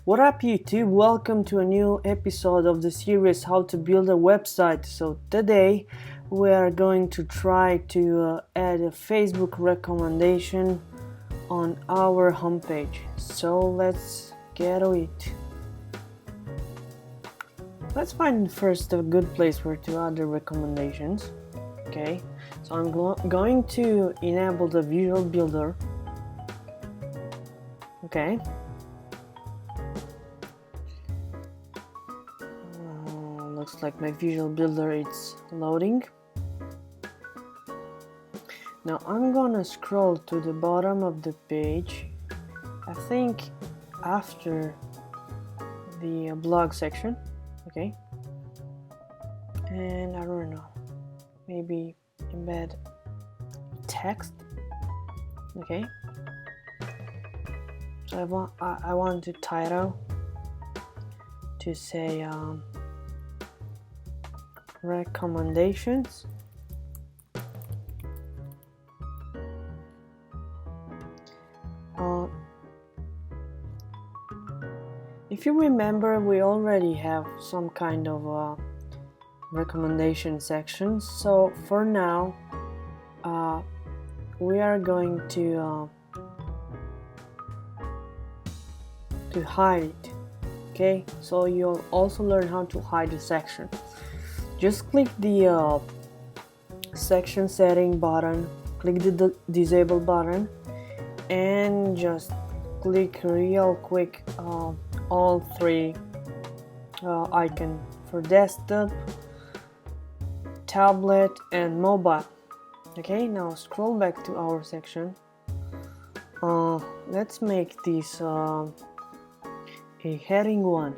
What up YouTube? Welcome to a new episode of the series How to Build a Website. So today we are going to try to add a Facebook recommendation on our homepage. So let's get to it. Let's find first a good place where to add the recommendations. Okay, so I'm going to enable the visual builder. Okay. Looks like my visual builder is loading. Now I'm gonna scroll to the bottom of the page. I think after the blog section. Okay, and I don't know, maybe embed text. Okay, so I want the title to say recommendations. If you remember, we already have some kind of recommendation section, so for now we are going to hide it. Okay, so you'll also learn how to hide the section. Just click the section setting button, click the disable button, and just click real quick all three icons for desktop, tablet, and mobile. Okay, now scroll back to our section. Let's make this a heading 1.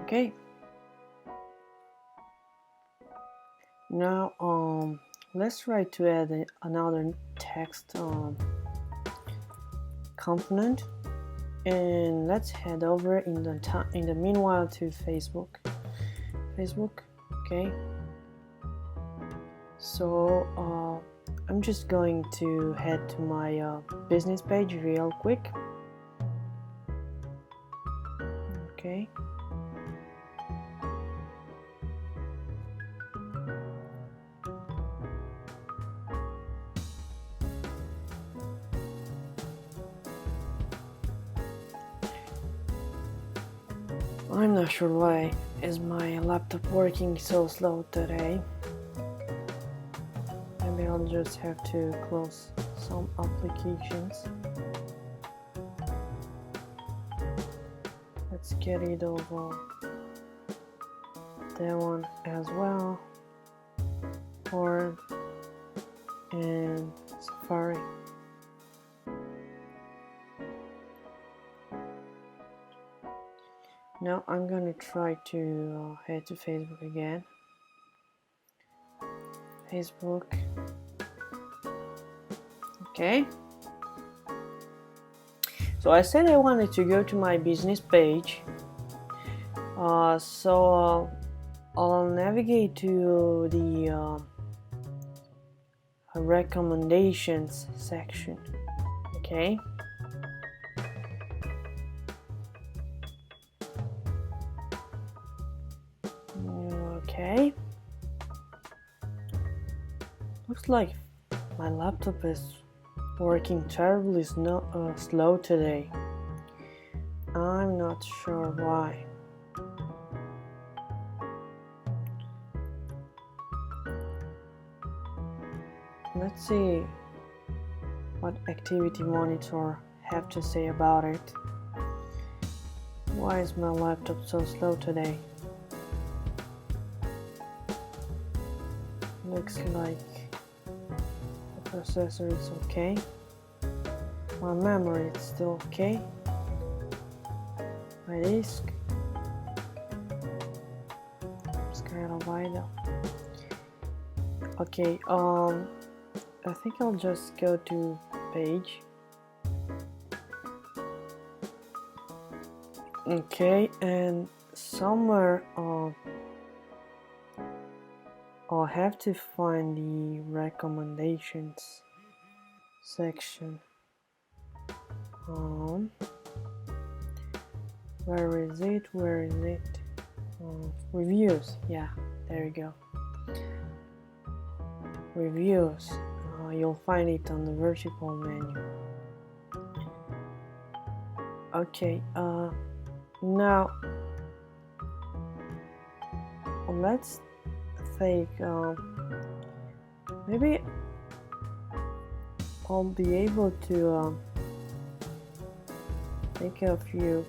Okay. Now let's try to add another text component, and let's head over in the meanwhile to Facebook. Okay, so I'm just going to head to my business page real quick. Okay, I'm not sure why is my laptop working so slow today. Maybe I'll just have to close some applications. Let's get rid of that one as well, and Safari. Now I'm gonna try to head to Facebook again. Facebook. Okay. So I said I wanted to go to my business page. So I'll navigate to the recommendations section. Okay. Okay. Looks like my laptop is working terribly slow today. I'm not sure why. Let's see what activity monitor have to say about it. Why is my laptop so slow today? Looks like the processor is okay. My memory is still okay. My disk is kind of vital. Okay, I think I'll just go to page. Okay, and somewhere I'll have to find the recommendations section. Where is it? Reviews. Yeah, there you go. Reviews. You'll find it on the vertical menu. Okay, now let's take maybe I'll be able to take a few.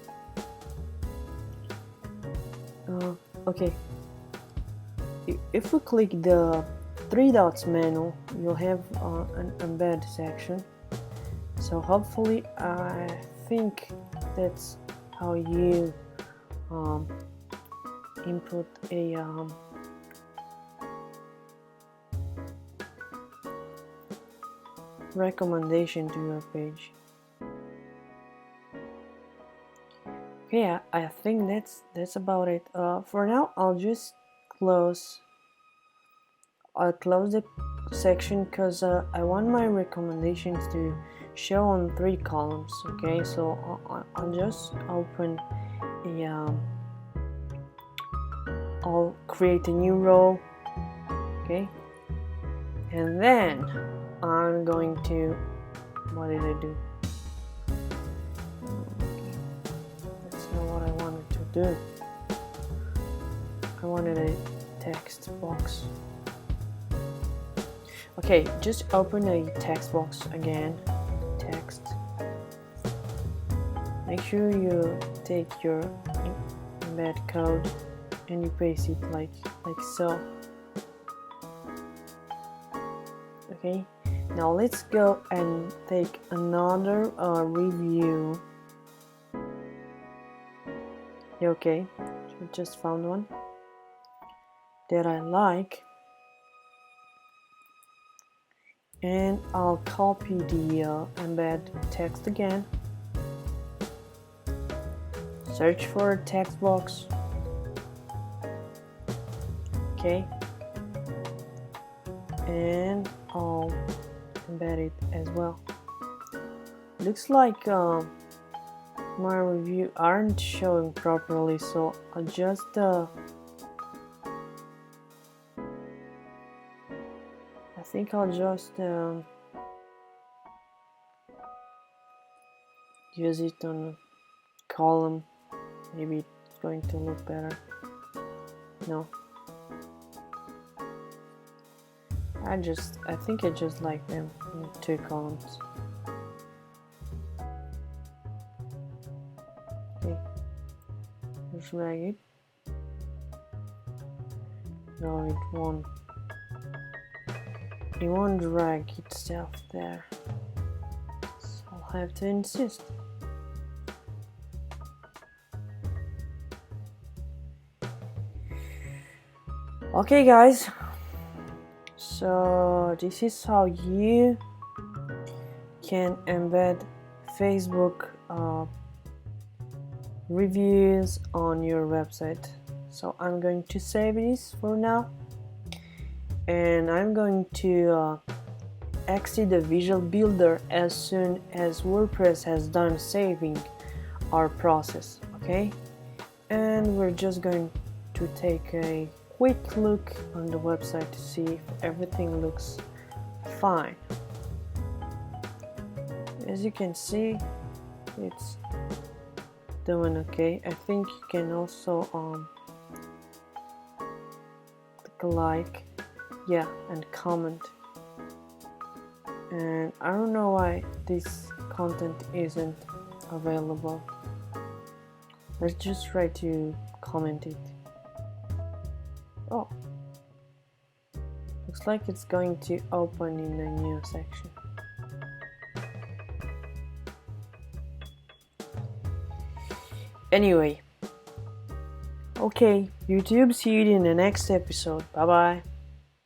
Okay, if we click the three dots menu, you'll have an embed section. So hopefully, I think that's how you input a recommendation to your page. Okay, I think that's about it. For now, I'll just close the section because I want my recommendations to show on 3 columns. Okay, so I'll just open a I'll create a new row. Okay, and then I'm going to, what did I do? That's not what I wanted to do. I wanted a text box. Okay, just open a text box again. Text. Make sure you take your embed code and you paste it like so. Okay, now let's go and take another review. Okay, so just found one that I like, and I'll copy the embed text again. Search for a text box. Okay, and I'll embed it as well. Looks like my review aren't showing properly, so I'll just I think I'll just use it on a column. Maybe it's going to look better. No, I think I just like them in 2 columns. Okay, just drag it. No, it won't drag itself there, so I'll have to insist. Okay guys, so this is how you can embed Facebook reviews on your website. So I'm going to save this for now, and I'm going to exit the Visual Builder as soon as WordPress has done saving our process. Okay, and we're just going to take a quick look on the website to see if everything looks fine. As you can see, it's doing okay. I think you can also click like, yeah, and comment. And I don't know why this content isn't available. Let's just try to comment it. Oh, looks like it's going to open in a new section. Anyway, okay, YouTube, see you in the next episode. Bye bye.